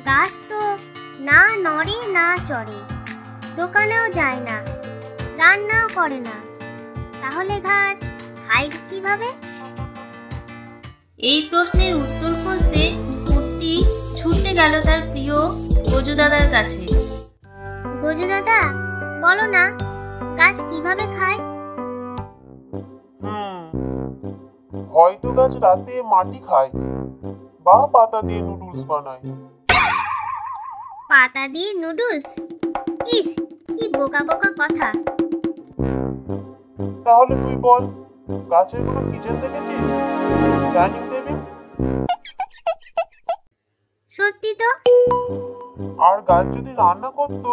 গাছ তো না নড়ে না চড়ে, দোকানেও যায় না, রান্নাও করে না, তাহলে গাছ খায় কিভাবে? এই প্রশ্নের উত্তর খুঁজতে কুট্টি ছুটে গেল তার প্রিয় গজু দাদার কাছে। গজু দাদা, বলো না, গাছ কিভাবে খায়? হয়তো গাছ রাতে মাটি খায় বা পাতা দিয়ে নুডলস বানায়। পাতা দিয়ে নুডলস? ইস, কি বোকা বোকা কথা। তাহলে তুই বল, গাছের কোনো কিচেন দেখেছিস? Dining table? সত্যি তো। আর গাছ যদি রান্না করতো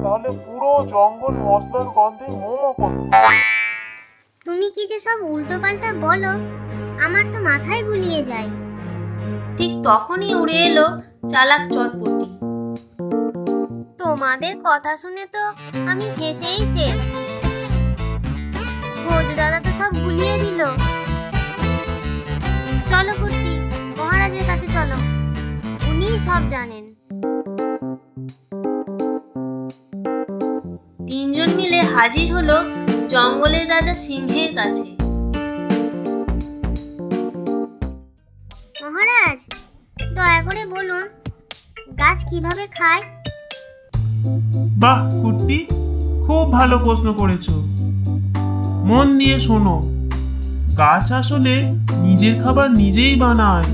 তাহলে পুরো জঙ্গল মশলার গন্ধে মোমো করত। তুমি কি যে সব উল্টো পাল্টা বলো, আমার তো মাথায় গুলিয়ে যায়। ঠিক তখনই উড়ে এলো চালাক চটপটি। তোমাদের কথা শুনে তো আমি হেসেই শেষ। গজু দাদা তো সব গুলিয়ে দিল। চলো কুট্টি, মহারাজের কাছে চলো, উনি সব জানেন। তিনজন মিলে হাজির হলো জঙ্গলের রাজা সিংহের কাছে। মহারাজ, দয়া করে বলুন, গাছ কিভাবে খায়? বাহ কুট্টি, খুব ভালো প্রশ্ন করেছো। মন দিয়ে শোনো, গাছ আসলে নিজের খাবার নিজেই বানায়।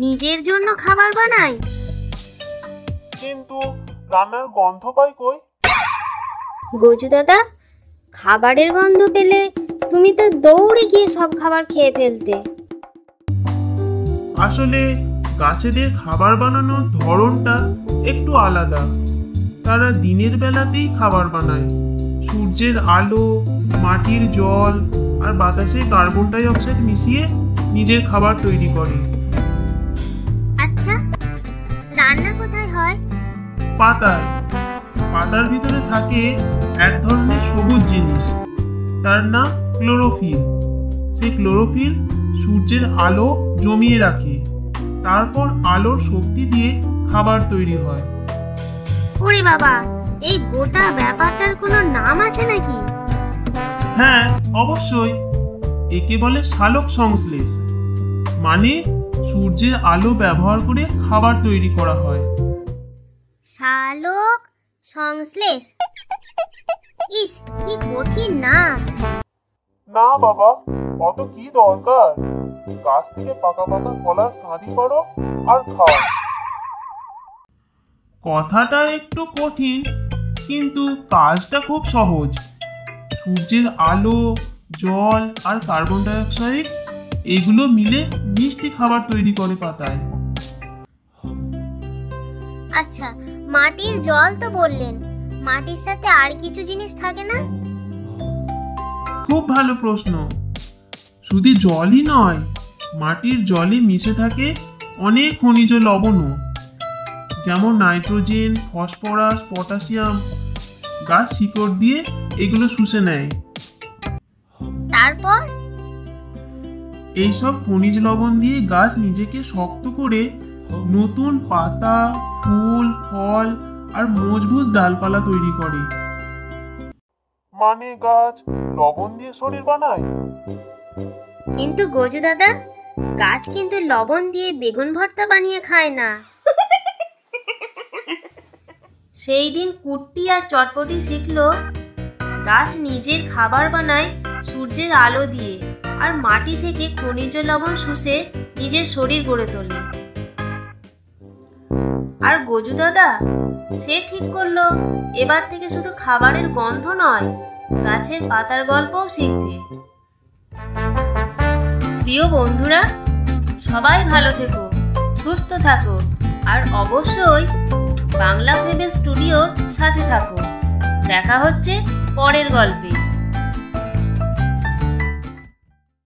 নিজের জন্য খাবার বানায়? কিন্তু রান্নার গন্ধ পাই কই? গজু দাদা, খাবারের গন্ধ পেলে তুমি তো দৌড়ে গিয়ে সব খাবার খেয়ে ফেলতে। আসলে গাছেদের খাবার বানানোর ধরনটা একটু আলাদা। তারা দিনের বেলাতেই খাবার বানায়। সূর্যের আলো, মাটির জল আর বাতাসে কার্বন ডাই অক্সাইড মিশিয়ে নিজের খাবার তৈরি করে। আচ্ছা, রান্না কোথায় হয়? পাতায়। পাতার ভিতরে থাকে এক ধরনের সবুজ জিনিস, তার নাম ক্লোরোফিল। সেই ক্লোরোফিল সূর্যের আলো জমিয়ে রাখে, তারপর আলোর শক্তি দিয়ে খাবার তৈরি হয়। ওরে বাবা, এই গোটা ব্যাপারটার কোনো নাম আছে নাকি? হ্যাঁ, অবশ্যই। একে বলে সালোক সংশ্লেষ, মানে সূর্যের আলো ব্যবহার করে খাবার তৈরি করা হয়। সালোক সংশ্লেষ? ইস, কি কঠিন নাম। না বাবা, অত কি দরকার? গাছ থেকে পাকা পাকা কলার কাঁদি পারো আর খাও। কথাটা একটু কঠিন, কিন্তু কাজটা খুব সহজ। সূর্যের আলো, জল আর কার্বন ডাই অক্সাইড এগুলো মিলে মিষ্টি খাবার তৈরি করে পাতায়। আচ্ছা, মাটির জল তো বললেন, মাটির সাথে আর কিছু জিনিস থাকে না? খুব ভালো প্রশ্ন। শুধু জলই নয়, মাটির জলে মিশে থাকে অনেক খনিজ লবণও, যেমন নাইট্রোজেন, ফসফরাস, পটাশিয়াম। গাছ শিকড় দিয়ে এগুলো শুষে নেয়। তারপর? এইসব খনিজ লবণ দিয়ে গাছ নিজেকে শক্ত করে নতুন পাতা, ফুল, ফল আর মজবুত ডালপালা তৈরি করে। মানে গাছ লবণ দিয়ে শরীর বানায়। কিন্তু গজু দাদা, গাছ কিন্তু লবণ দিয়ে বেগুন ভর্তা বানিয়ে খায় না। সেই দিন কুট্টি আর চটপটি শিখলো গাছ নিজের খাবার বানায় সূর্যের আলো দিয়ে আর মাটি থেকে খনিজ লবণ শুষে নিজের শরীর গড়ে তোলে। আর গজু দাদা, সে ঠিক করলো এবার থেকে শুধু খাবারের গন্ধ নয়, গাছের পাতার গল্পও শিখবে। প্রিয় বন্ধুরা, সবাই ভালো থেকো, সুস্থ থাকো আর অবশ্যই বাংলা ফেবেল স্টুডিওর সাথে থাকো। দেখা হচ্ছে পরের গল্পে।